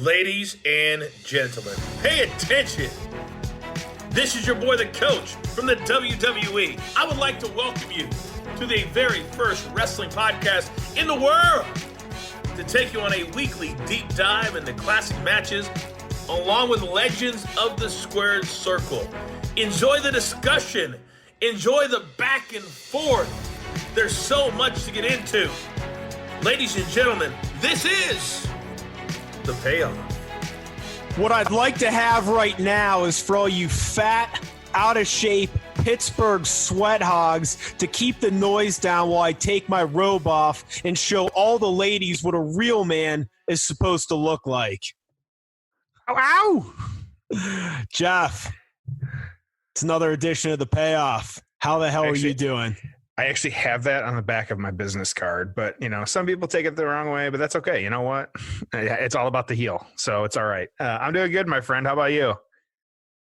Ladies and gentlemen, pay attention. This is your boy, the coach from the WWE. I would like to welcome you to the very first wrestling podcast in the world to take you on a weekly deep dive into classic matches along with legends of the squared circle. Enjoy the discussion. Enjoy the back and forth. There's so much to get into. Ladies and gentlemen, this is the Payoff. What I'd like to have right now is for all you fat, out of shape Pittsburgh sweat hogs to keep the noise down while I take my robe off and show all the ladies what a real man is supposed to look like. Ow! Jeff, it's another edition of the Payoff. How the hell are you doing? I actually have that on the back of my business card, but some people take it the wrong way, but that's okay. You know what? It's all about the heel. So it's all right. I'm doing good, my friend. How about you?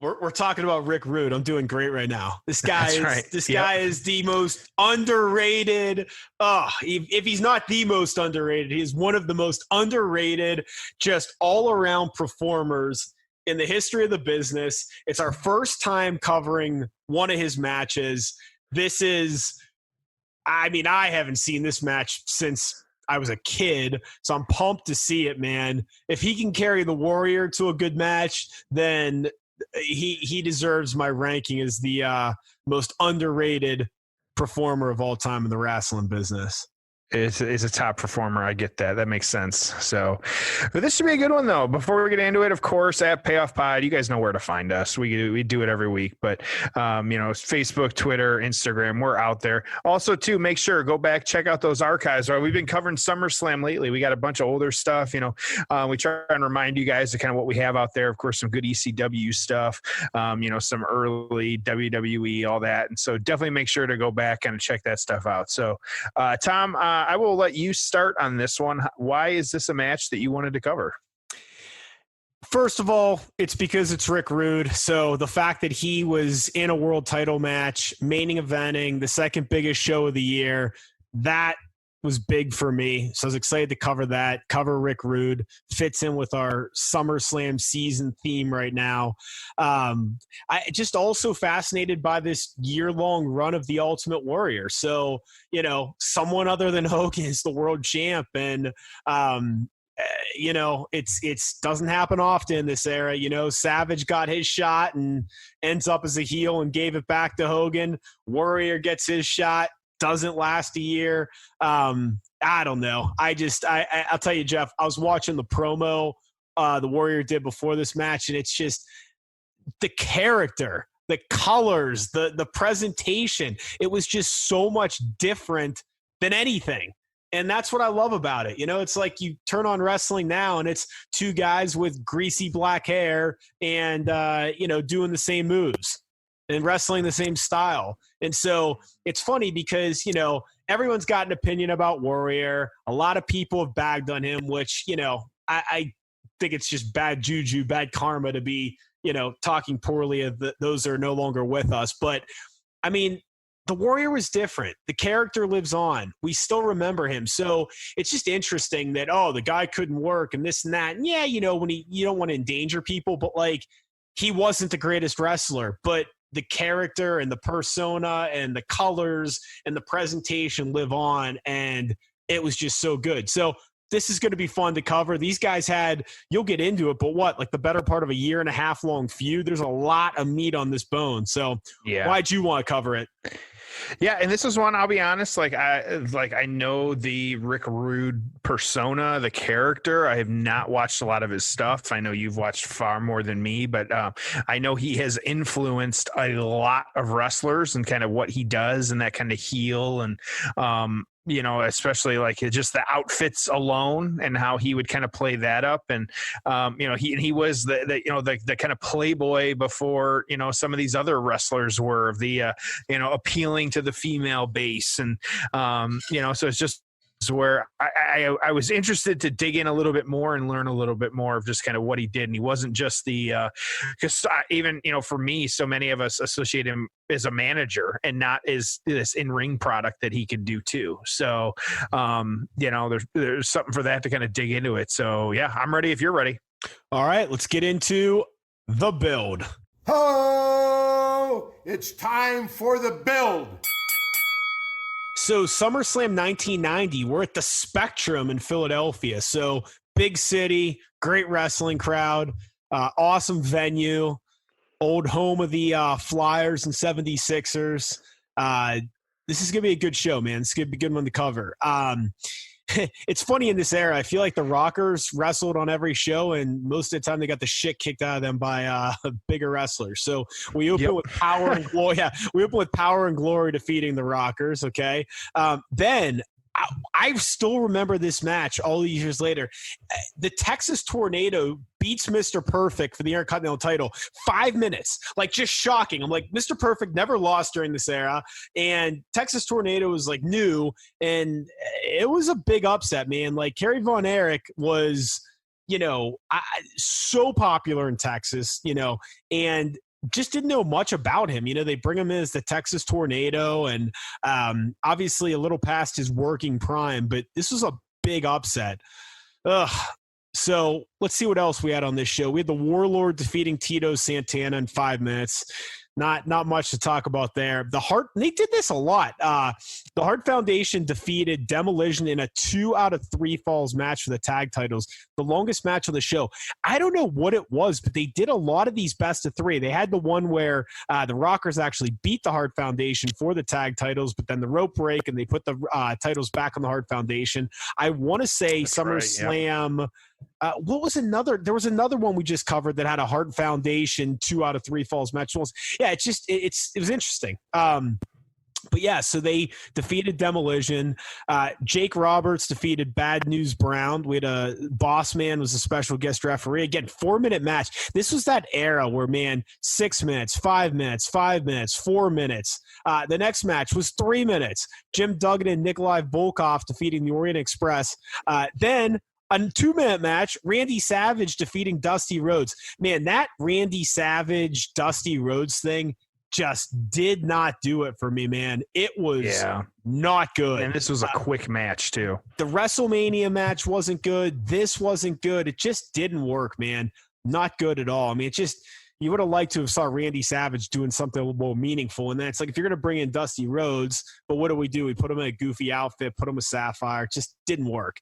We're talking about Rick Rude. I'm doing great right now. This guy Guy is the most underrated. If he's not the most underrated, he is one of the most underrated, just all around performers in the history of the business. It's our first time covering one of his matches. I haven't seen this match since I was a kid, so I'm pumped to see it, man. If he can carry the Warrior to a good match, then he deserves my ranking as the most underrated performer of all time in the wrestling business. Is a top performer. I get that. That makes sense. So, but this should be a good one, though. Before we get into it, of course, at Payoff Pod, you guys know where to find us. We do it every week, but Facebook, Twitter, Instagram, we're out there. Also, too, make sure go back, check out those archives. Right, we've been covering Summerslam lately. We got a bunch of older stuff. We try and remind you guys of kind of what we have out there. Of course, some good ECW stuff. Some early WWE, all that, and so definitely make sure to go back and check that stuff out. So, Tom. I will let you start on this one. Why is this a match that you wanted to cover? First of all, it's because it's Rick Rude. So the fact that he was in a world title match, main eventing, the second biggest show of the year, that was big for me. So I was excited to cover that. Cover Rick Rude. Fits in with our Summerslam season theme right now. I just also fascinated by this year-long run of the Ultimate Warrior. So, someone other than Hogan is the world champ. And, it's doesn't happen often in this era. Savage got his shot and ends up as a heel and gave it back to Hogan. Warrior gets his shot. Doesn't last a year. I don't know. I'll tell you, Jeff, I was watching the promo the Warrior did before this match, and it's just the character, the colors, the presentation. It was just so much different than anything. And that's what I love about it. It's like you turn on wrestling now and it's two guys with greasy black hair and, doing the same moves and wrestling the same style. And so it's funny because, everyone's got an opinion about Warrior. A lot of people have bagged on him, which, I think it's just bad juju, bad karma to be, talking poorly of those that are no longer with us. But, the Warrior was different. The character lives on. We still remember him. So it's just interesting that, the guy couldn't work and this and that. And yeah, when you don't want to endanger people, but he wasn't the greatest wrestler, but the character and the persona and the colors and the presentation live on, and it was just so good. So this is going to be fun to cover. These guys you'll get into it, but the better part of a 1.5 year long feud. There's a lot of meat on this bone. So yeah. Why'd you want to cover it? Yeah, and this is one, I'll be honest, I know the Rick Rude persona, the character. I have not watched a lot of his stuff. I know you've watched far more than me, but I know he has influenced a lot of wrestlers and kind of what he does and that kind of heel and especially just the outfits alone and how he would kind of play that up. And, he was the kind of playboy before, some of these other wrestlers were of the, appealing to the female base. And, so it's just where I was interested to dig in a little bit more and learn a little bit more of just kind of what he did. And he wasn't just because even, for me, so many of us associate him as a manager and not as this in-ring product that he can do too. So, there's something for that to kind of dig into it. So yeah, I'm ready if you're ready. All right, let's get into the build. Oh, it's time for the build. So SummerSlam 1990, we're at the Spectrum in Philadelphia. So big city, great wrestling crowd, awesome venue, old home of the Flyers and 76ers. This is going to be a good show, man. It's going to be a good one to cover. It's funny in this era. I feel like the Rockers wrestled on every show, and most of the time they got the shit kicked out of them by bigger wrestlers. So we open with Power and Glory. Yeah, we open with Power and Glory defeating the Rockers. Okay, then. I still remember this match all these years later. The Texas Tornado beats Mr. Perfect for the Intercontinental title. 5 minutes. Like, just shocking. I'm like, Mr. Perfect never lost during this era, and Texas Tornado was, like, new, and it was a big upset, man. Like, Kerry Von Erich was, so popular in Texas, and just didn't know much about him. They bring him in as the Texas Tornado, and obviously a little past his working prime, but this was a big upset. So let's see what else we had on this show. We had the Warlord defeating Tito Santana in 5 minutes. Not much to talk about there. They did this a lot. The Hart Foundation defeated Demolition in a 2 out of 3 falls match for the tag titles, the longest match of the show. I don't know what it was, but they did a lot of these best of 3. They had the one where the Rockers actually beat the Hart Foundation for the tag titles, but then the rope break and they put the titles back on the Hart Foundation. I want to say that's SummerSlam. Right, yeah. What was another? There was another one we just covered that had a Hart Foundation 2 out of 3 falls match. Yeah, it was interesting. But yeah, so they defeated Demolition. Jake Roberts defeated Bad News Brown. We had a Boss Man was a special guest referee. Again, 4-minute match. This was that era where, man, 6 minutes, 5 minutes, 5 minutes, 4 minutes. The next match was 3 minutes. Jim Duggan and Nikolai Volkov defeating the Orient Express. Then a 2-minute match, Randy Savage defeating Dusty Rhodes. Man, that Randy Savage, Dusty Rhodes thing just did not do it for me, man. It was not good. And this was a quick match, too. The WrestleMania match wasn't good. This wasn't good. It just didn't work, man. Not good at all. I mean, you would have liked to have saw Randy Savage doing something a little more meaningful. And then it's like, if you're going to bring in Dusty Rhodes, but what do? We put him in a goofy outfit, put him with Sapphire. It just didn't work.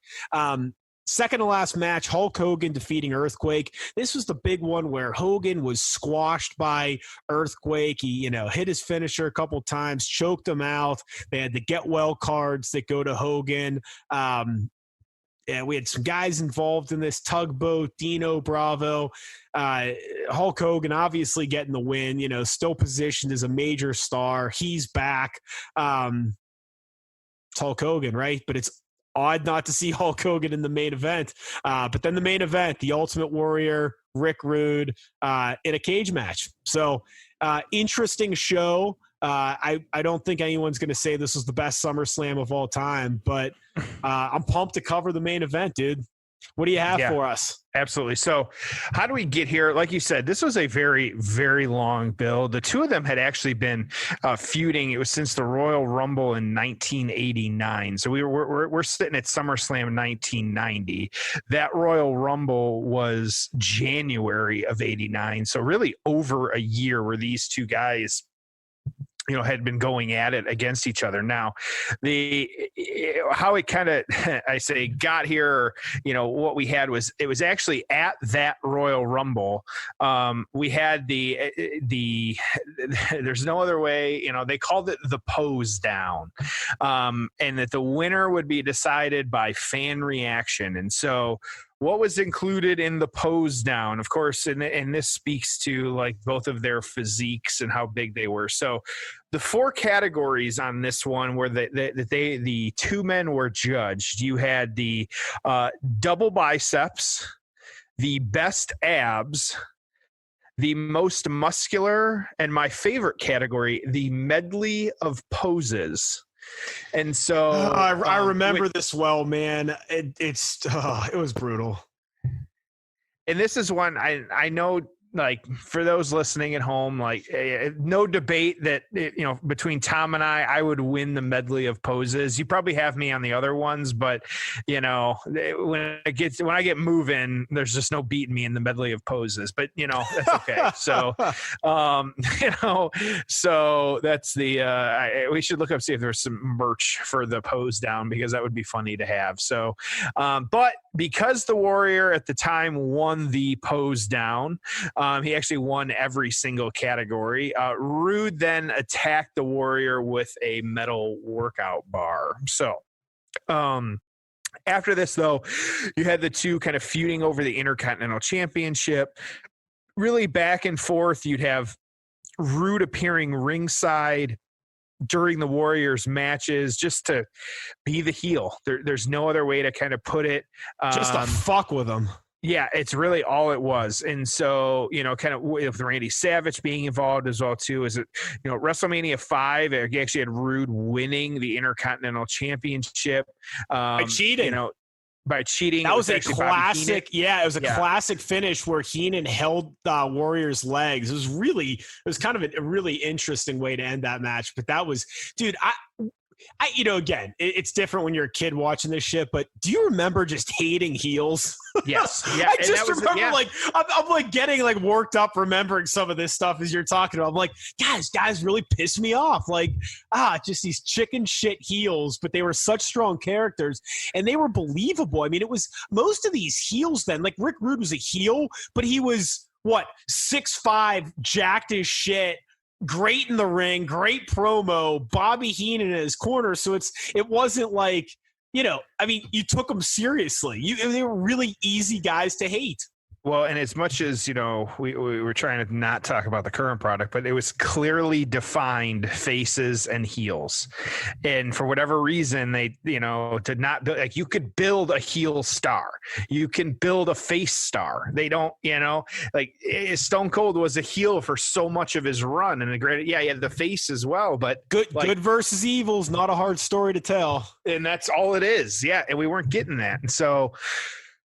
Second to last match, Hulk Hogan defeating Earthquake. This was the big one where Hogan was squashed by Earthquake. He, hit his finisher a couple times, choked him out. They had the get well cards that go to Hogan. And we had some guys involved in this tugboat, Dino Bravo. Hulk Hogan obviously getting the win, still positioned as a major star. He's back. It's Hulk Hogan, right? But it's odd not to see Hulk Hogan in the main event. But then the main event, the Ultimate Warrior, Rick Rude, in a cage match. So interesting show. I don't think anyone's going to say this was the best SummerSlam of all time, but I'm pumped to cover the main event, dude. What do you have for us? Absolutely. So how do we get here? Like you said, this was a very, very long build. The two of them had actually been feuding. It was since the Royal Rumble in 1989. So we're sitting at SummerSlam 1990. That Royal Rumble was January of 89. So really over a year where these two guys had been going at it against each other. Now, how it kind of, got here, what we had was, it was actually at that Royal Rumble. We had there's no other way, they called it the pose down, and that the winner would be decided by fan reaction. And so what was included in the pose down, of course, and this speaks to like both of their physiques and how big they were. So the 4 categories on this one were the two men were judged. You had the double biceps, the best abs, the most muscular, and my favorite category, the medley of poses. And so I remember this well, man. It was brutal. And this is one I know like for those listening at home, like no debate that, between Tom and I would win the medley of poses. You probably have me on the other ones, but when I get moving, there's just no beating me in the medley of poses, but that's okay. So, so that's we should look up, see if there's some merch for the pose down, because that would be funny to have. So, but because the Warrior at the time won the pose down, he actually won every single category. Rude then attacked the Warrior with a metal workout bar. So, after this, though, you had the two kind of feuding over the Intercontinental Championship. Really back and forth. You'd have Rude appearing ringside during the Warriors matches just to be the heel. There's no other way to kind of put it. Just to fuck with them. Yeah, it's really all it was. And so, kind of with Randy Savage being involved as well, too, is it, WrestleMania 5, he actually had Rude winning the Intercontinental Championship. By cheating. By cheating. That was a classic. Yeah, it was a classic finish where Heenan held Warrior's legs. It was kind of a really interesting way to end that match. But that was, dude, again, it's different when you're a kid watching this shit, but do you remember just hating heels? Yes. Yeah. I just remember I'm like getting like worked up remembering some of this stuff as you're talking about. I'm like, guys really pissed me off. Like, just these chicken shit heels, but they were such strong characters and they were believable. I mean, it was most of these heels then, like Rick Rude was a heel, but he was 6'5", jacked as shit. Great in the ring, great promo, Bobby Heenan in his corner. So it wasn't like, you took them seriously. They were really easy guys to hate. Well, and as much as, we were trying to not talk about the current product, but it was clearly defined faces and heels. And for whatever reason, they, did not build, like, you could build a heel star. You can build a face star. They don't, like Stone Cold was a heel for so much of his run. And he had the face as well, but good versus evil is not a hard story to tell. And that's all it is. Yeah. And we weren't getting that. And so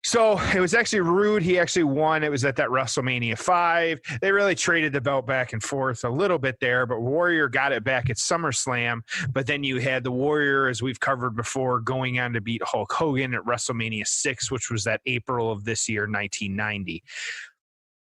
it was actually Rude. He actually won. It was at that WrestleMania 5. They really traded the belt back and forth a little bit there, but Warrior got it back at SummerSlam. But then you had the Warrior, as we've covered before, going on to beat Hulk Hogan at WrestleMania 6, which was that April of this year, 1990.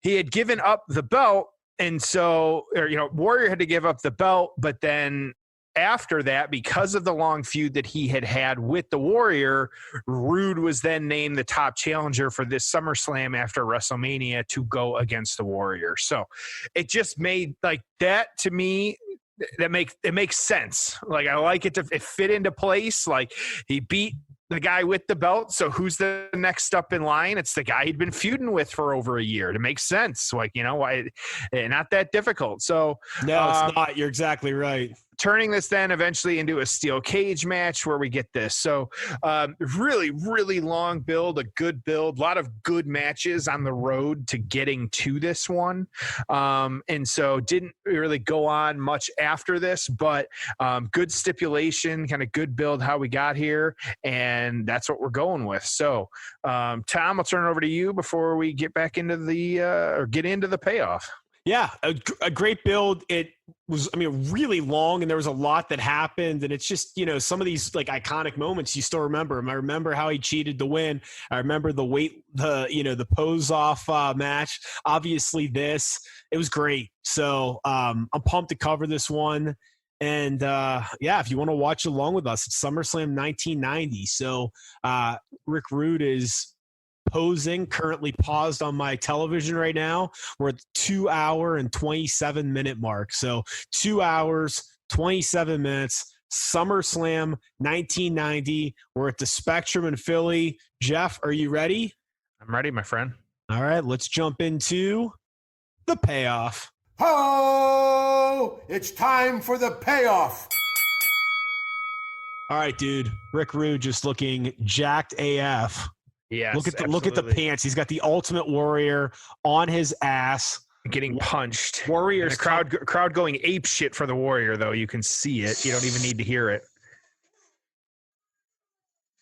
He had given up the belt, and so, Warrior had to give up the belt, but then after that, because of the long feud that he had with the Warrior, Rude was then named the top challenger for this SummerSlam after WrestleMania to go against the Warrior. So it just made like that to me. It makes sense. Like, I like it it fit into place. Like, he beat the guy with the belt. So who's the next up in line? It's the guy he'd been feuding with for over a year. It makes sense. Like, why? Not that difficult. So no, it's not. You're exactly right. Turning this then eventually into a steel cage match where we get this. So really, really long build, a good build, a lot of good matches on the road to getting to this one. And so didn't really go on much after this, but good stipulation, kind of good build how we got here. And that's what we're going with. So Tom, I'll turn it over to you before we get back into get into the payoff. Yeah, a great build. It was, really long, and there was a lot that happened. And it's just, some of these like iconic moments you still remember. I remember how he cheated to win. I remember the pose off match. Obviously, it was great. So I'm pumped to cover this one. And if you want to watch along with us, it's SummerSlam 1990. So Rick Rude is posing, currently paused on my television right now. We're at the 2 hour and 27 minute mark. So 2 hours, 27 minutes, SummerSlam 1990. We're at the Spectrum in Philly. Jeff, are you ready? I'm ready, my friend. All right, let's jump into the payoff. Ho! It's time for the payoff. All right, dude. Rick Rude just looking jacked AF. Yeah, look at the pants. He's got the Ultimate Warrior on his ass, getting punched. Warriors, crowd going ape shit for the Warrior, though. You can see it. You don't even need to hear it.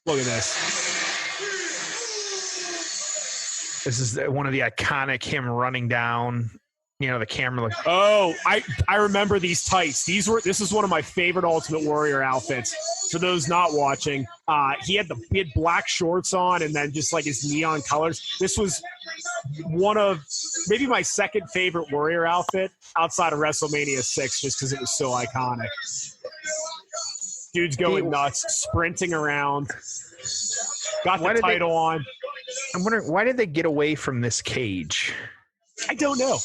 Look at this. This is one of the iconic him running down, the camera. Like, oh, I remember these tights. This is one of my favorite Ultimate Warrior outfits. For those not watching, he had black shorts on and then just like his neon colors. This was one of maybe my second favorite Warrior outfit outside of WrestleMania 6, just because it was so iconic. Dude's going nuts, sprinting around. Got the title on. I'm wondering, why did they get away from this cage? I don't know.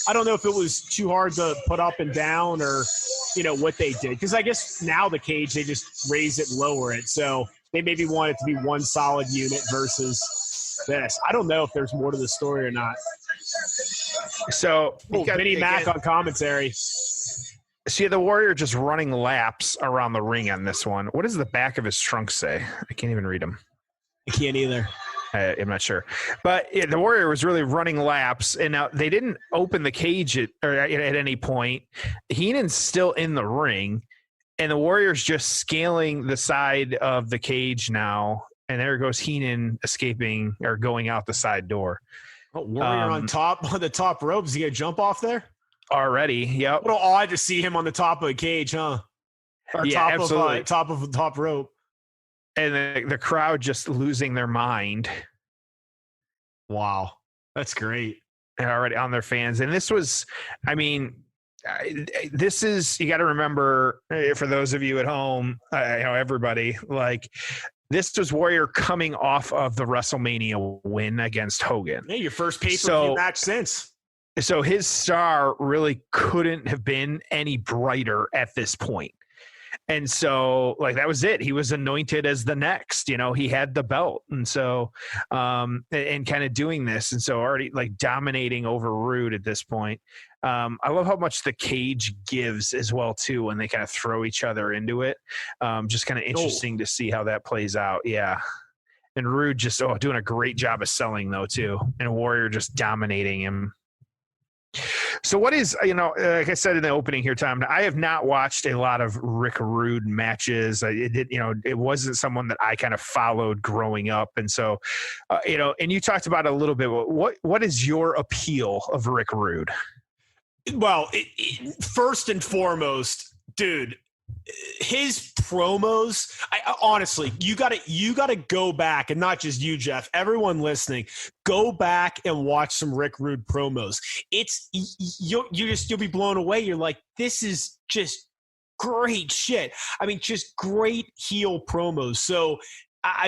I don't know if it was too hard to put up and down or, what they did. Because I guess now the cage, they just raise it and lower it. So they maybe want it to be one solid unit versus this. I don't know if there's more to the story or not. So Vinnie Mac on commentary. See the Warrior just running laps around the ring on this one. What does the back of his trunk say? I can't even read them. I can't either. I'm not sure. But the Warrior was really running laps, and now they didn't open the cage at any point. Heenan's still in the ring, and the Warrior's just scaling the side of the cage now, and there goes Heenan escaping or going out the side door. Oh, Warrior on the top rope. Is he going to jump off there? Already, yep. A little odd to see him on the top of a cage, huh? Or yeah, absolutely. Top rope. And the crowd just losing their mind. Wow. That's great. And already on their fans. And this was, this is, you got to remember, for those of you at home, everybody, like, this was Warrior coming off of the WrestleMania win against Hogan. Yeah, your first pay-per-view match since. So his star really couldn't have been any brighter at this point. And so, like, that was it. He was anointed as the next, he had the belt. And so, and kind of doing this. And so already, like, dominating over Rude at this point. I love how much the cage gives as well, too, when they kind of throw each other into it. Just kind of interesting to see how that plays out. Yeah. And Rude just, doing a great job of selling, though, too. And Warrior just dominating him. So what is, like I said in the opening here, Tom, I have not watched a lot of Rick Rude matches. It wasn't someone that I kind of followed growing up. And so, and you talked about it a little bit. What is your appeal of Rick Rude? Well, first and foremost, dude, his promos, honestly, you gotta go back, and not just you, Jeff, everyone listening, go back and watch some Rick Rude promos. You'll be blown away. You're like, this is just great shit. Just great heel promos. So I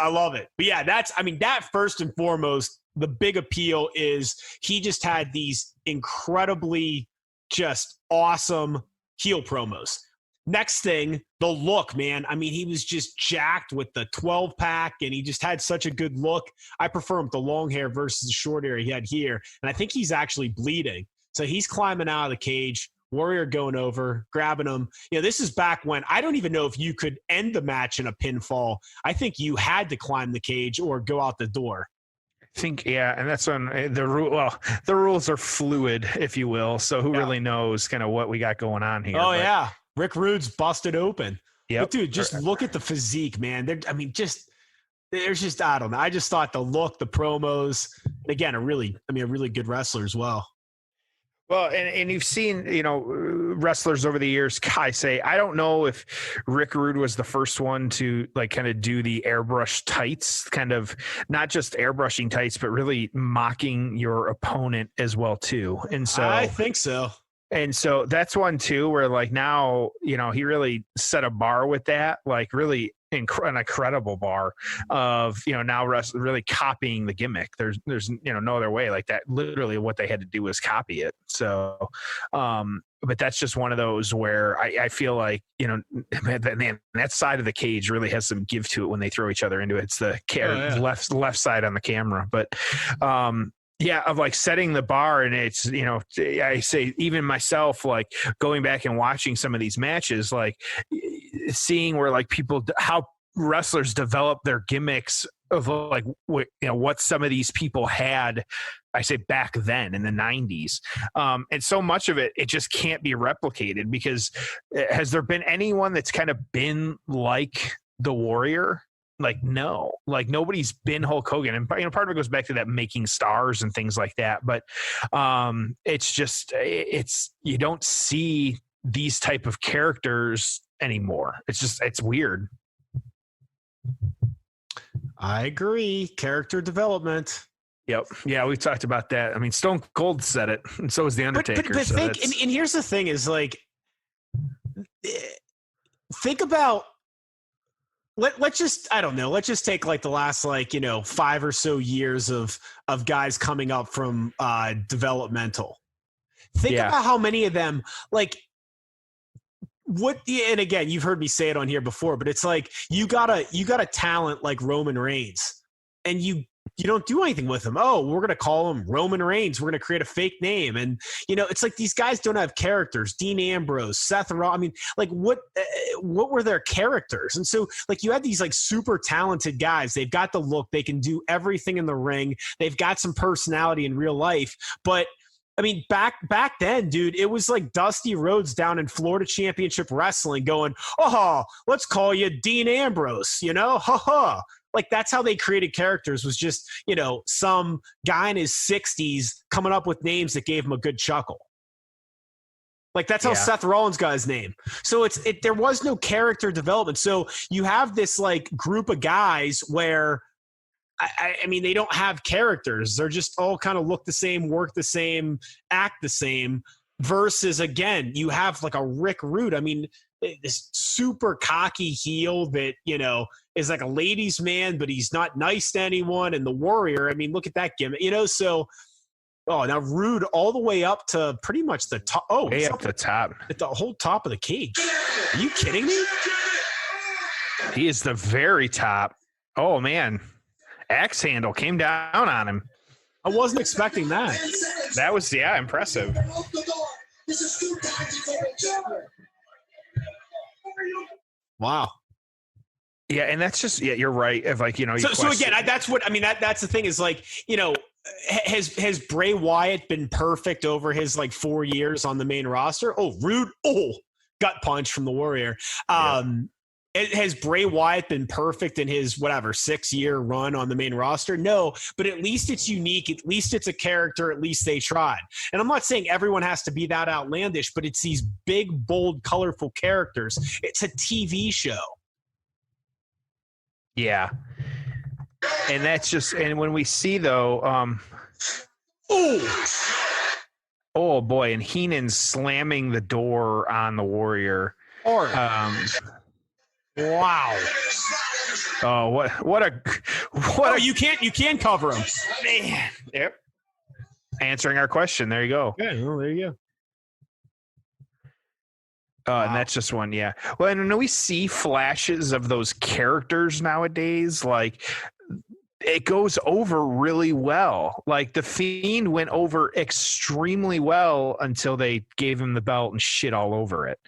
love it. But yeah, that first and foremost, the big appeal is he just had these incredibly just awesome heel promos. Next thing, the look, man. He was just jacked with the 12-pack, and he just had such a good look. I prefer him with the long hair versus the short hair he had here. And I think he's actually bleeding. So he's climbing out of the cage. Warrior going over, grabbing him. This is back when I don't even know if you could end the match in a pinfall. I think you had to climb the cage or go out the door. I think, yeah, and that's when the rules are fluid, if you will. So who really knows kind of what we got going on here? Yeah. Rick Rude's busted open. Yeah. But dude, just look at the physique, man. There's just, I don't know. I just thought the look, the promos, again, a really good wrestler as well. Well, and you've seen, wrestlers over the years, I say, I don't know if Rick Rude was the first one to like kind of do the airbrush tights, kind of not just airbrushing tights, but really mocking your opponent as well, too. And so I think so. And so that's one, too, where like now, he really set a bar with that, like really an incredible bar of, now really copying the gimmick. There's no other way. Like that, literally what they had to do was copy it. So, but that's just one of those where I feel like, man, that side of the cage really has some give to it when they throw each other into it. It's the left side on the camera. But, yeah, of like setting the bar. And it's, I say even myself, like going back and watching some of these matches, like seeing where like how wrestlers develop their gimmicks of like, what some of these people had, I say back then in the 90s. And so much of it just can't be replicated, because has there been anyone that's kind of been like the Warrior Like, no, like nobody's been Hulk Hogan. And, part of it goes back to that making stars and things like that. But it's just, you don't see these type of characters anymore. It's weird. I agree. Character development. Yep. Yeah, we talked about that. I mean, Stone Cold said it, and so was The Undertaker. But and here's the thing is like, think about, let's just take like the last 5 or so years of guys coming up from developmental. Think about how many of them and again, you've heard me say it on here before, but it's like you got a talent like Roman Reigns, and you don't do anything with him. Oh, we're going to call him Roman Reigns. We're going to create a fake name. And, it's like these guys don't have characters. Dean Ambrose, Seth Rollins. I mean, like what were their characters? And so you had these super talented guys. They've got the look. They can do everything in the ring. They've got some personality in real life. But I mean, back then, dude, it was like Dusty Rhodes down in Florida Championship Wrestling going, oh, let's call you Dean Ambrose, ha. Like, that's how they created characters, was just, some guy in his 60s coming up with names that gave him a good chuckle. Like, that's how Seth Rollins got his name. So there was no character development. So you have this group of guys where, I mean, they don't have characters. They're just all kind of look the same, work the same, act the same, versus, again, you have a Rick Rude. I mean, this super cocky heel that, is like a ladies' man, but he's not nice to anyone. And the Warrior, I mean, look at that gimmick, so, now Rude all the way up to pretty much the top. Oh, way up the top. At the whole top of the cage. Are you kidding me? He is the very top. Oh, man. Axe handle came down on him. I wasn't expecting that. That was, impressive. Wow. Yeah, and that's just you're right. If so again, that's what I mean. That's the thing is has Bray Wyatt been perfect over his 4 years on the main roster? Oh, Rude. Oh, gut punch from the Warrior. Has Bray Wyatt been perfect in his 6-year run on the main roster? No, but at least it's unique. At least it's a character. At least they tried. And I'm not saying everyone has to be that outlandish, but it's these big, bold, colorful characters. It's a TV show. Yeah. And that's just, and when we see though, oh boy, and Heenan slamming the door on the Warrior. Wow. Oh, what you can't cover him. Man. Yep. Answering our question. There you go. Yeah, well, there you go. Wow. And that's just one, yeah. Well, and when we see flashes of those characters nowadays, it goes over really well. Like the Fiend went over extremely well until they gave him the belt and shit all over it.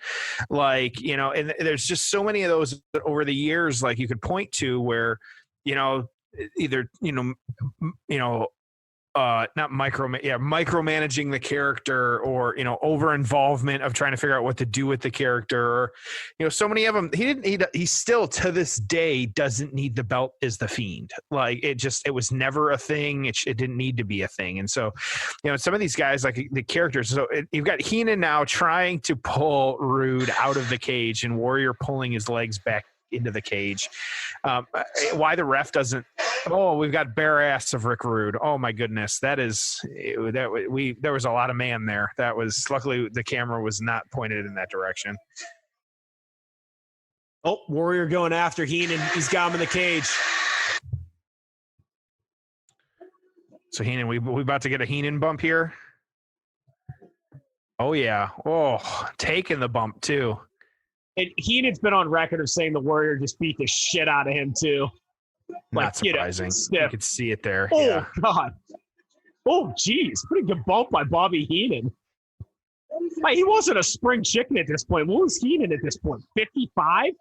And there's just so many of those over the years, you could point to where, either, not micromanaging the character, or over involvement of trying to figure out what to do with the character, or so many of them. He still to this day doesn't need the belt as the Fiend. It was never a thing. It didn't need to be a thing. And so some of these guys, the characters, so you've got Heenan now trying to pull Rude out of the cage and Warrior pulling his legs back into the cage. Why the ref doesn't? Oh, we've got bare ass of Rick Rude. Oh my goodness, there was a lot of man there. That was, luckily the camera was not pointed in that direction. Oh, Warrior going after Heenan. He's got him in the cage. So Heenan, we about to get a Heenan bump here. Oh yeah. Oh, taking the bump too. And Heenan's been on record of saying the Warrior just beat the shit out of him too. Not surprising. You could see it there. Oh, yeah. God. Oh, geez. Pretty good bump by Bobby Heenan. He wasn't a spring chicken at this point. What was Heenan at this point? 55?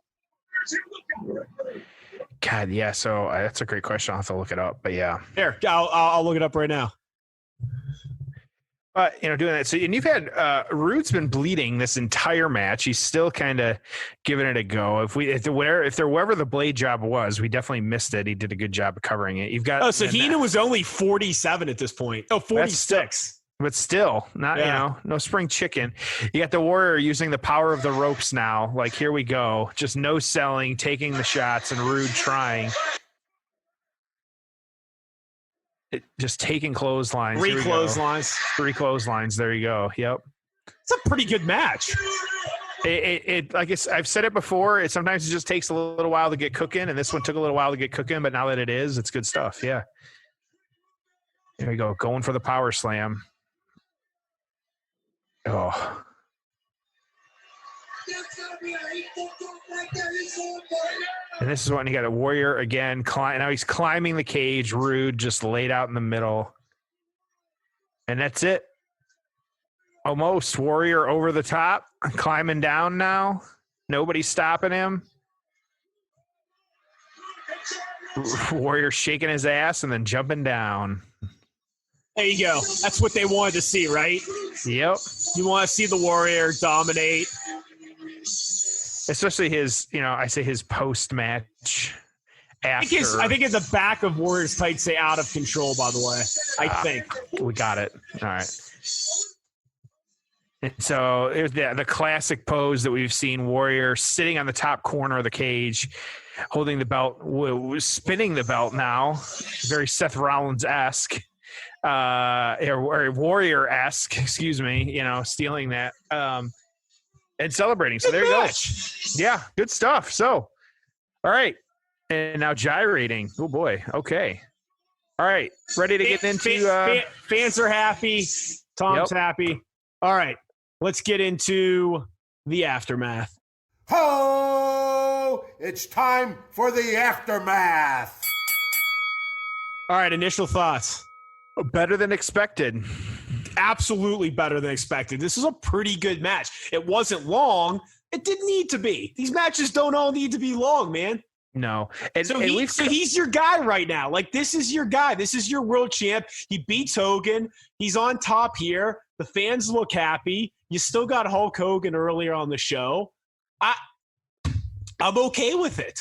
God, yeah. So that's a great question. I'll have to look it up. But yeah. Here, I'll look it up right now. Doing that. So, and you've had Rude's been bleeding this entire match. He's still kind of giving it a go. If there wherever the blade job was, we definitely missed it. He did a good job of covering it. You've got so Heenan was only 47 at this point. Oh, 46. But still, not no spring chicken. You got the Warrior using the power of the ropes now. Like, here we go, just no selling, taking the shots, and Rude trying. Just taking clotheslines. Three clotheslines. There you go. Yep. It's a pretty good match. Like I've said it before. Sometimes it just takes a little while to get cooking, and this one took a little while to get cooking. But now that it is, it's good stuff. Yeah. There we go. Going for the power slam. Oh. And this is when you got a Warrior again. Now he's climbing the cage. Rude just laid out in the middle. And that's it. Almost. Warrior over the top. Climbing down now. Nobody's stopping him. Warrior shaking his ass and then jumping down. There you go. That's what they wanted to see, right? Yep. You want to see the Warrior dominate. Especially his, I say his post-match after. I think in the back of Warrior's tights say out of control, by the way. I think. We got it. All right. And so it was the classic pose that we've seen, Warrior sitting on the top corner of the cage, holding the belt, spinning the belt now. Very Seth Rollins-esque. Or Warrior-esque, excuse me, stealing that. And celebrating. So there you go. Yeah, good stuff. So, all right. And now gyrating. Oh, boy. Okay. All right. Ready to get into fans are happy. Tom's happy. All right. Let's get into the aftermath. Ho! It's time for the aftermath. All right. Initial thoughts. Better than expected. Absolutely better than expected. This is a pretty good match. It wasn't long. It didn't need to be. These matches don't all need to be long, man. No. So he's your guy right now. Like, this is your guy. This is your world champ. He beats Hogan. He's on top here. The fans look happy. You still got Hulk Hogan earlier on the show. I'm okay with it.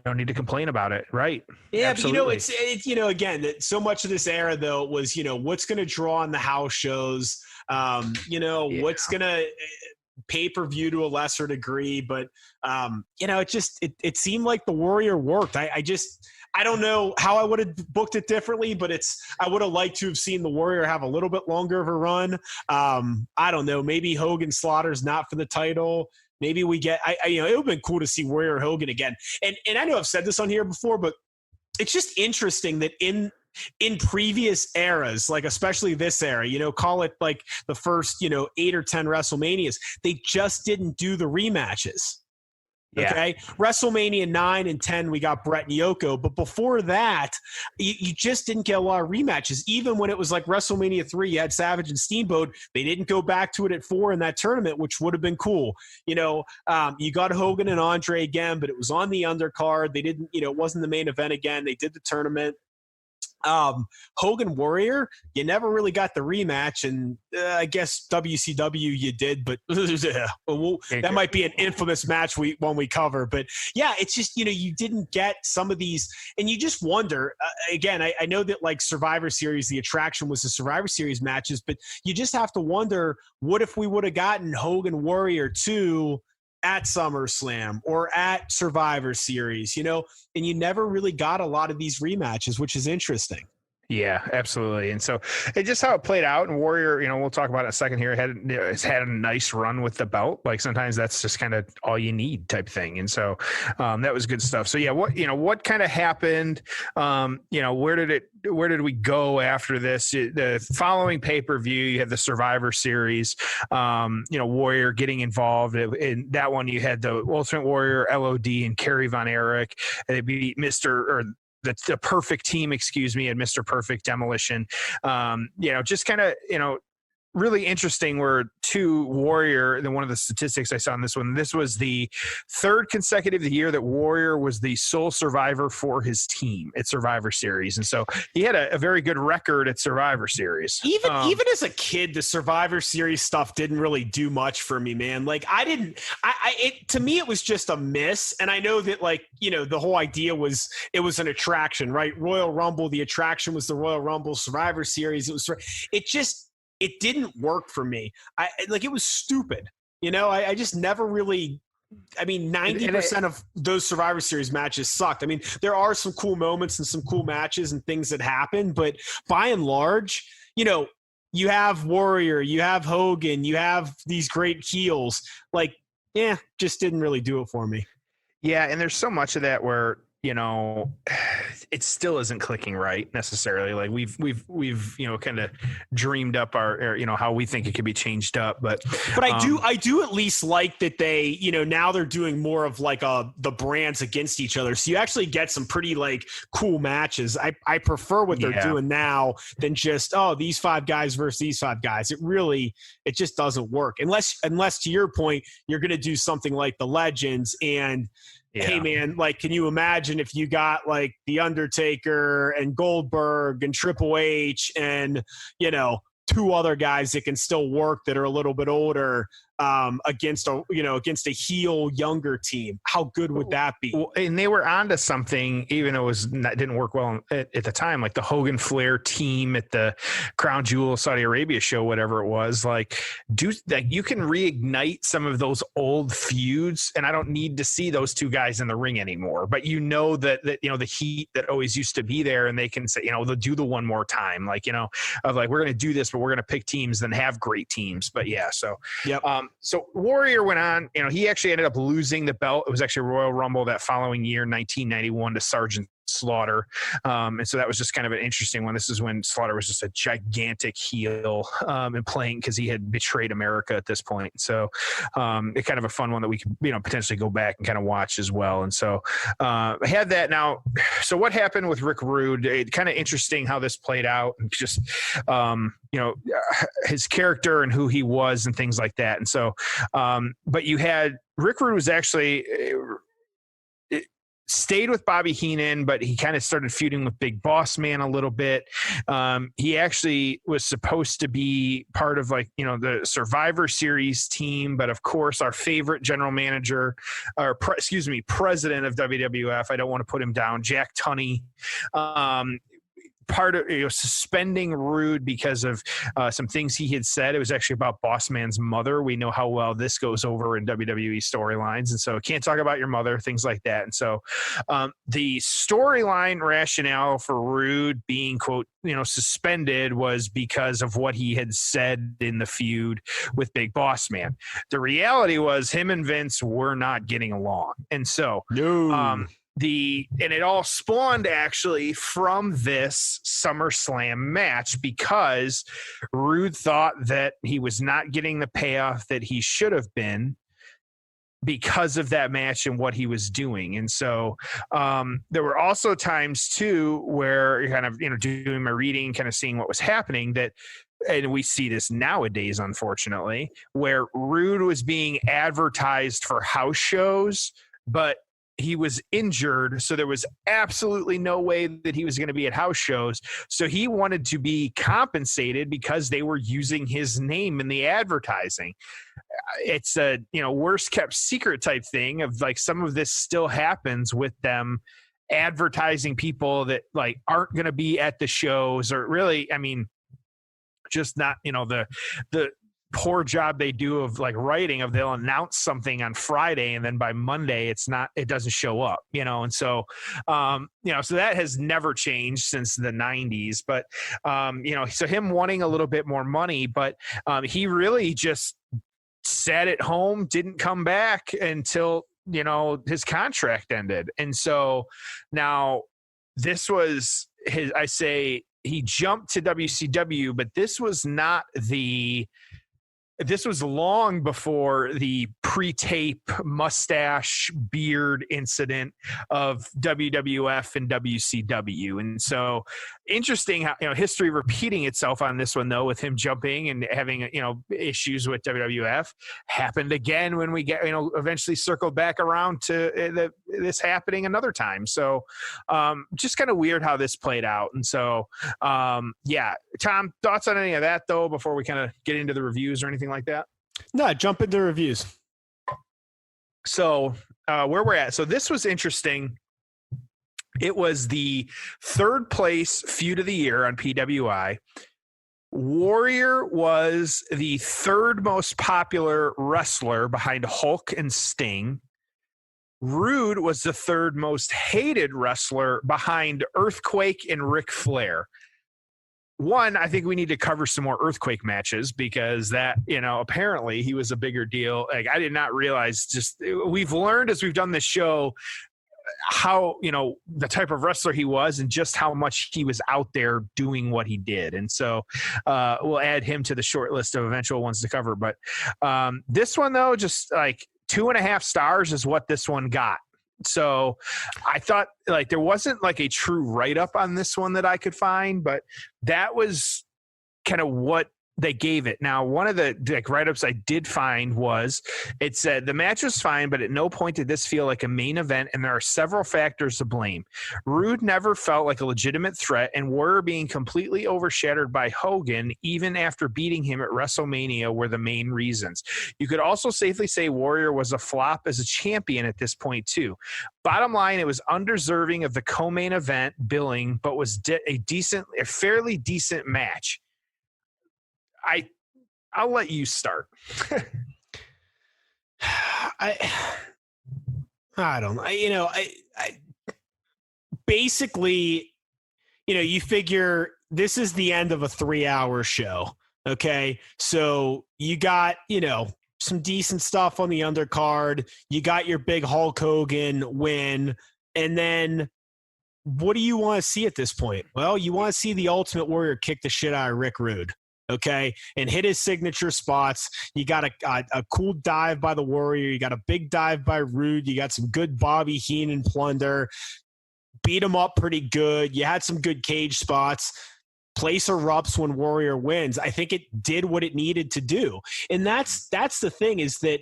Don't need to complain about it, right? Yeah, absolutely. But it's again, that so much of this era though was what's going to draw on the house shows, what's going to pay-per-view to a lesser degree, but it seemed like the Warrior worked. I don't know how I would have booked it differently, but I would have liked to have seen the Warrior have a little bit longer of a run. I don't know, maybe Hogan Slaughter's not for the title. Maybe we get, it would have been cool to see Warrior Hogan again. And I know I've said this on here before, but it's just interesting that in previous eras, like especially this era, call it like the first, 8 or 10 WrestleManias, they just didn't do the rematches. Yeah. Okay. WrestleMania 9 and 10, we got Brett and Yoko. But before that, you just didn't get a lot of rematches. Even when it was like WrestleMania 3, you had Savage and Steamboat. They didn't go back to it at 4 in that tournament, which would have been cool. You got Hogan and Andre again, but it was on the undercard. They didn't, it wasn't the main event again. They did the tournament. Hogan Warrior, you never really got the rematch, and I guess WCW you did, but that might be an infamous match when we cover. But yeah, it's just you didn't get some of these, and you just wonder. Again, I know that like Survivor Series, the attraction was the Survivor Series matches, but you just have to wonder, what if we would have gotten Hogan Warrior 2 at SummerSlam or at Survivor Series, and you never really got a lot of these rematches, which is interesting. Yeah, absolutely. And so it just how it played out, and Warrior, we'll talk about it in a second here, has had a nice run with the belt. Like sometimes that's just kind of all you need type thing. And so that was good stuff. So yeah, what kind of happened? Where did we go after this? The following pay-per-view, you had the Survivor Series, Warrior getting involved. In that one, you had the Ultimate Warrior, LOD, and Kerry Von Erich. They beat the perfect team, and Mr. Perfect Demolition. Just kind of, really interesting were Warrior, one of the statistics I saw on this one, this was the third consecutive year that Warrior was the sole survivor for his team at Survivor Series. And so he had a very good record at Survivor Series. Even as a kid, the Survivor Series stuff didn't really do much for me, man. Like to me, it was just a miss. And I know that, like, you know, the whole idea was it was an attraction, right? Royal Rumble, the attraction was the Royal Rumble. Survivor Series, it didn't work for me. It was stupid. You know, I just never really, 90% of those Survivor Series matches sucked. I mean, there are some cool moments and some cool matches and things that happen, but by and large, you know, you have Warrior, you have Hogan, you have these great heels. Just didn't really do it for me. Yeah, and there's so much of that where, you know, it still isn't clicking right necessarily. Like we've you know, kind of dreamed up our you know, how we think it could be changed up, but I do at least like that they, you know, now they're doing more of like the brands against each other, so you actually get some pretty like cool matches. I prefer what they're doing now than just these 5 guys versus these 5 guys. It just doesn't work unless to your point you're going to do something like the Legends and hey man, like, can you imagine if you got like The Undertaker and Goldberg and Triple H and, you know, 2 other guys that can still work that are a little bit older against a heel younger team? How good would that be? Well, and they were onto something, even though didn't work well at the time, like the Hogan Flair team at the Crown Jewel Saudi Arabia show, whatever it was. Like, you can reignite some of those old feuds, and I don't need to see those 2 guys in the ring anymore. But you know that you know the heat that always used to be there, and they can say, you know, they'll do the one more time, like, you know, of like, we're going to do this, but we're going to pick teams, then have great teams. But yeah, so yep. So Warrior went on, you know, he actually ended up losing the belt. It was actually Royal Rumble that following year, 1991, to Sergeant Slaughter. And so that was just kind of an interesting one. This is when Slaughter was just a gigantic heel and playing because he had betrayed America at this point. So it's kind of a fun one that we could, you know, potentially go back and kind of watch as well. And so I had that now. So what happened with Rick Rude? Kind of interesting how this played out, and just, you know, his character and who he was and things like that. And so, but you had Rick Rude was actually stayed with Bobby Heenan, but he kind of started feuding with Big Boss Man a little bit. He actually was supposed to be part of, like, you know, the Survivor Series team, but of course our favorite general manager, or president of WWF, I don't want to put him down, Jack Tunney, part of, you know, suspending Rude because of some things he had said. It was actually about Boss Man's mother. We know how well this goes over in WWE storylines, and so can't talk about your mother, things like that. And so the storyline rationale for Rude being, quote, you know, suspended was because of what he had said in the feud with Big Boss Man. The reality was him and Vince were not getting along, and so and it all spawned actually from this SummerSlam match, because Rude thought that he was not getting the payoff that he should have been because of that match and what he was doing. And so there were also times too where you're kind of, you know, doing my reading, kind of seeing what was happening, that, and we see this nowadays, unfortunately, where Rude was being advertised for house shows, but he was injured, so there was absolutely no way that he was going to be at house shows. So he wanted to be compensated because they were using his name in the advertising. It's a, you know, worst kept secret type thing of, like, some of this still happens with them advertising people that, like, aren't going to be at the shows, or really, I mean, just not, you know, the poor job they do of, like, writing of, they'll announce something on Friday and then by Monday it doesn't show up, you know. And so you know, so that has never changed since the 90s, but you know, so him wanting a little bit more money, but he really just sat at home, didn't come back until, you know, his contract ended. And so now this was he jumped to WCW, but this was long before the pre-tape mustache beard incident of WWF and WCW. And so interesting how, history repeating itself on this one, though, with him jumping and having, issues with WWF. Happened again when we get, eventually circled back around to this happening another time. So just kind of weird how this played out. And so, yeah, Tom, thoughts on any of that, though, before we kind of get into the reviews or anything like that? No, jump into reviews. So where we're at. So this was interesting. It was the third place feud of the year on PWI. Warrior was the third most popular wrestler behind Hulk and Sting. Rude was the third most hated wrestler behind Earthquake and Ric Flair. One, I think we need to cover some more Earthquake matches because that, apparently he was a bigger deal. Like, I did not realize, we've learned as we've done this show how, the type of wrestler he was and just how much he was out there doing what he did. And so we'll add him to the short list of eventual ones to cover. But this one, though, just like 2.5 stars is what this one got. So I thought there wasn't a true write-up on this one that I could find, but that was kind of what they gave it. Now, one of the write-ups I did find was it said the match was fine, but at no point did this feel like a main event, and there are several factors to blame. Rude never felt like a legitimate threat, and Warrior being completely overshadowed by Hogan, even after beating him at WrestleMania, were the main reasons. You could also safely say Warrior was a flop as a champion at this point, too. Bottom line, it was undeserving of the co-main event billing, but was a fairly decent match. I'll let you start. I don't know. I basically, you figure this is the end of a 3-hour show. Okay. So you got, some decent stuff on the undercard. You got your big Hulk Hogan win. And then what do you want to see at this point? Well, you want to see the Ultimate Warrior kick the shit out of Rick Rude. Okay, and hit his signature spots. You got a cool dive by the Warrior. You got a big dive by Rude. You got some good Bobby Heenan plunder. Beat him up pretty good. You had some good cage spots. Place erupts when Warrior wins. I think it did what it needed to do. And that's the thing is that,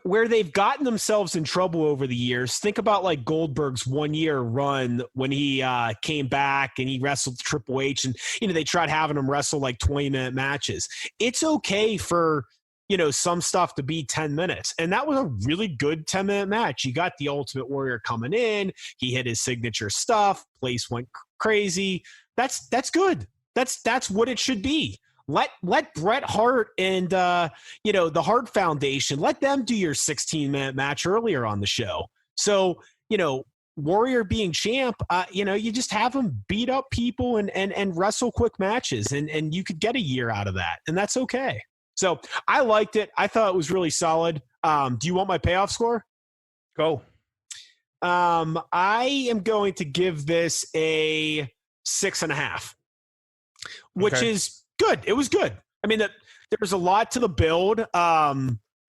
where they've gotten themselves in trouble over the years, think about Goldberg's 1-year run when he came back and he wrestled Triple H, and they tried having him wrestle 20-minute matches. It's okay for some stuff to be 10 minutes, and that was a really good 10-minute match. You got the Ultimate Warrior coming in, he hit his signature stuff, place went crazy. That's good. That's what it should be. Let Bret Hart and the Hart Foundation, let them do your 16-minute match earlier on the show. So, Warrior being champ, you just have him beat up people and wrestle quick matches, and you could get a year out of that, and that's okay. So I liked it. I thought it was really solid. Do you want my payoff score? Go. I am going to give this a 6.5, which is good. It was good. I mean, there was a lot to the build.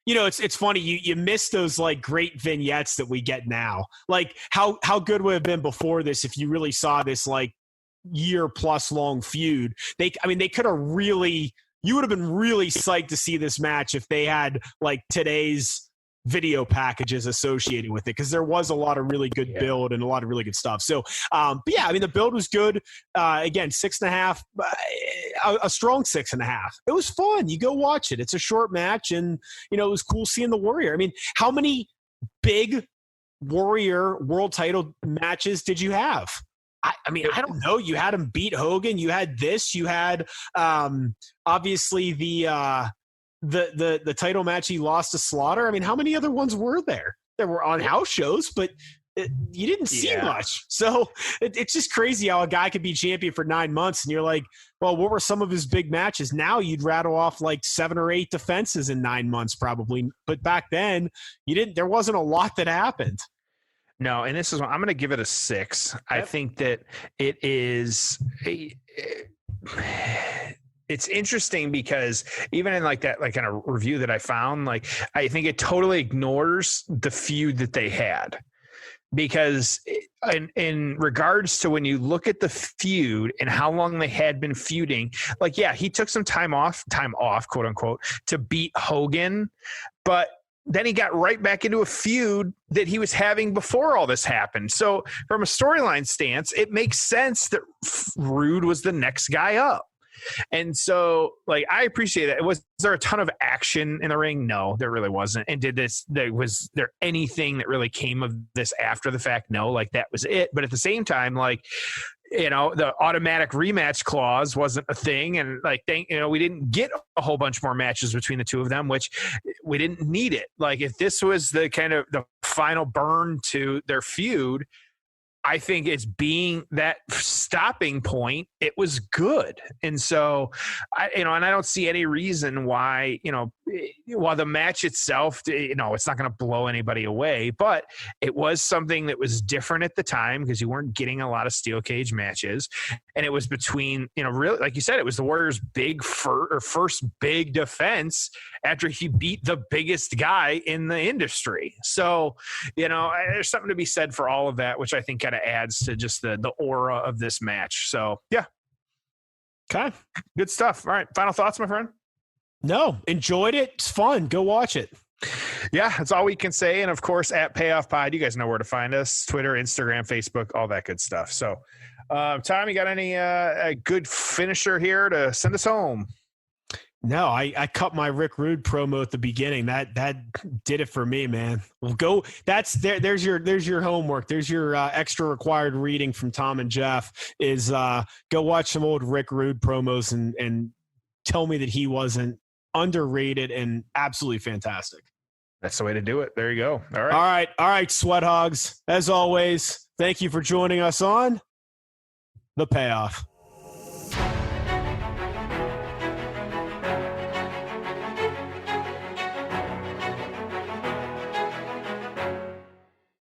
It's funny. You miss those great vignettes that we get now. How good would it have been before this if you really saw this year plus long feud? They could have really. You would have been really psyched to see this match if they had today's video packages associated with it, because there was a lot of really good build and a lot of really good stuff. So, but yeah, the build was good. Again, 6.5, a strong 6.5. It was fun. You go watch it. It's a short match, and it was cool seeing the Warrior. How many big Warrior world title matches did you have? I don't know. You had him beat Hogan. You had this. You had obviously the title match he lost to Slaughter. How many other ones were there? There were on house shows, but you didn't see much. So it's just crazy how a guy could be champion for 9 months, and you're like, well, what were some of his big matches? Now you'd rattle off 7 or 8 defenses in 9 months probably, but back then you didn't. There wasn't a lot that happened. No, and this is I'm going to give it a 6. Yep. I think that it is it's interesting because even in like that, like in a review that I found, like I think it totally ignores the feud that they had. Because in regards to when you look at the feud and how long they had been feuding, like, yeah, he took some time off, quote unquote, to beat Hogan, but then he got right back into a feud that he was having before all this happened. So from a storyline stance, it makes sense that Rude was the next guy up. And so, like, I appreciate that. Was there a ton of action in the ring? No, there really wasn't. And was there anything that really came of this after the fact? No, like that was it. But at the same time, like, you know, the automatic rematch clause wasn't a thing. And like, we didn't get a whole bunch more matches between the two of them, which we didn't need it. Like if this was the kind of the final burn to their feud, I think it's being that stopping point. It was good. And so and I don't see any reason why, while the match itself, it's not going to blow anybody away, but it was something that was different at the time because you weren't getting a lot of steel cage matches. And it was between, really, like you said, it was the Warriors' first big defense after he beat the biggest guy in the industry. So, there's something to be said for all of that, which I think kind of adds to just the aura of this match. So, yeah. Okay. Good stuff. All right. Final thoughts, my friend? No, enjoyed it. It's fun. Go watch it. Yeah, that's all we can say. And of course, at Payoff Pod, you guys know where to find us: Twitter, Instagram, Facebook, all that good stuff. So, Tom, you got any a good finisher here to send us home? No, I cut my Rick Rude promo at the beginning. That did it for me, man. Well, go. There's your homework. There's your extra required reading from Tom and Jeff. Is go watch some old Rick Rude promos and tell me that he wasn't underrated and absolutely fantastic. That's the way to do it. There you go. All right, Sweat Hogs. As always, thank you for joining us on The Payoff.